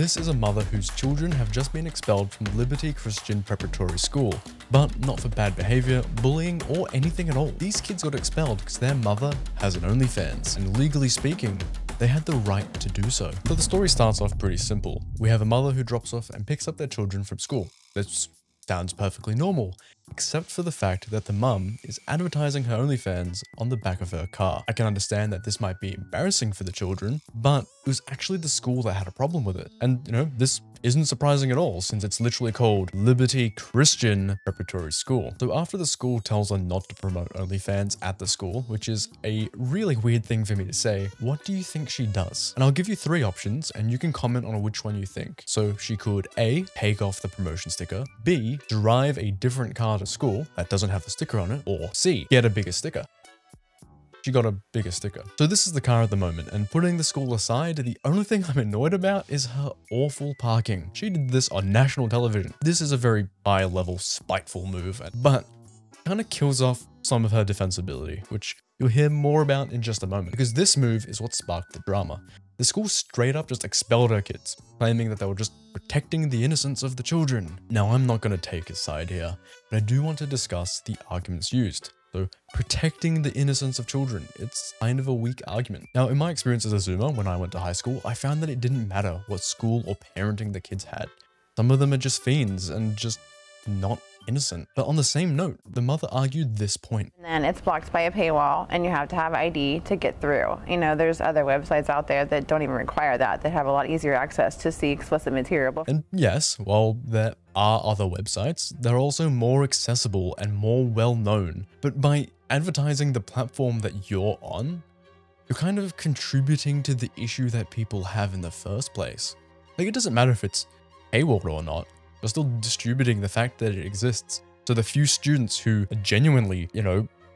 This is a mother whose children have just been expelled from Liberty Christian Preparatory School, but not for bad behavior, bullying, or anything at all. These kids got expelled because their mother has an OnlyFans, and legally speaking, they had the right to do so. So the story starts off pretty simple. We have a mother who drops off and picks up their children from school. This sounds perfectly normal, except for the fact that the mum is advertising her OnlyFans on the back of her car. I can understand that this might be embarrassing for the children, but it was actually the school that had a problem with it. And this isn't surprising at all, since it's literally called Liberty Christian Preparatory School. So after the school tells her not to promote OnlyFans at the school, which is a really weird thing for me to say, what do you think she does? And I'll give you 3 options and you can comment on which one you think. So she could A, take off the promotion sticker, B, drive a different car to school that doesn't have the sticker on it, or C, get a bigger sticker. She got a bigger sticker. So this is the car at the moment, and putting the school aside, the only thing I'm annoyed about is her awful parking. She did this on national television. This is a very high-level, spiteful move, but kind of kills off some of her defensibility, which you'll hear more about in just a moment, because this move is what sparked the drama. The school straight up just expelled her kids, claiming that they were just protecting the innocence of the children. Now, I'm not going to take his side here, but I do want to discuss the arguments used. So, protecting the innocence of children, it's kind of a weak argument. Now, in my experience as a Zoomer, when I went to high school, I found that it didn't matter what school or parenting the kids had. Some of them are just fiends and just not innocent. But on the same note, the mother argued this point. And then it's blocked by a paywall and you have to have ID to get through. There's other websites out there that don't even require that. They have a lot easier access to see explicit material. And yes, while there are other websites, they're also more accessible and more well-known. But by advertising the platform that you're on, you're kind of contributing to the issue that people have in the first place. Like, it doesn't matter if it's paywalled or not. You're still distributing the fact that it exists. So the few students who are genuinely,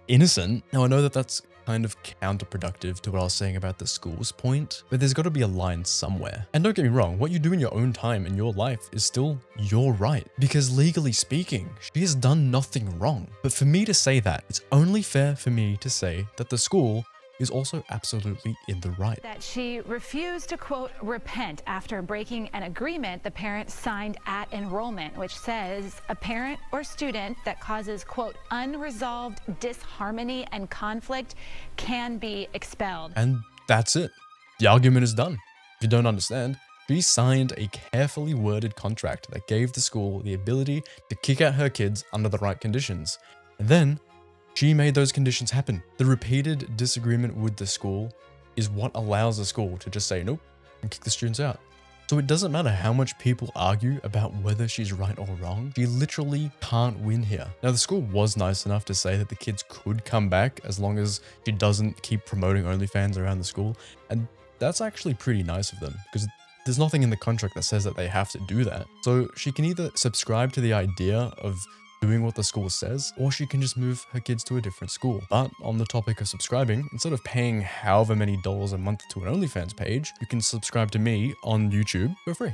innocent. Now, I know that that's kind of counterproductive to what I was saying about the school's point, but there's got to be a line somewhere. And don't get me wrong, what you do in your own time in your life is still your right, because legally speaking, she has done nothing wrong. But for me to say that, it's only fair for me to say that the school is also absolutely in the right. That she refused to, quote, repent after breaking an agreement the parents signed at enrollment, which says a parent or student that causes, quote, unresolved disharmony and conflict can be expelled. And that's it. The argument is done. If you don't understand, she signed a carefully worded contract that gave the school the ability to kick out her kids under the right conditions. And then she made those conditions happen. The repeated disagreement with the school is what allows the school to just say nope and kick the students out. So it doesn't matter how much people argue about whether she's right or wrong, she literally can't win here. Now, the school was nice enough to say that the kids could come back as long as she doesn't keep promoting OnlyFans around the school. And that's actually pretty nice of them, because there's nothing in the contract that says that they have to do that. So she can either subscribe to the idea of doing what the school says, or she can just move her kids to a different school. But on the topic of subscribing, instead of paying however many dollars a month to an OnlyFans page, you can subscribe to me on YouTube for free.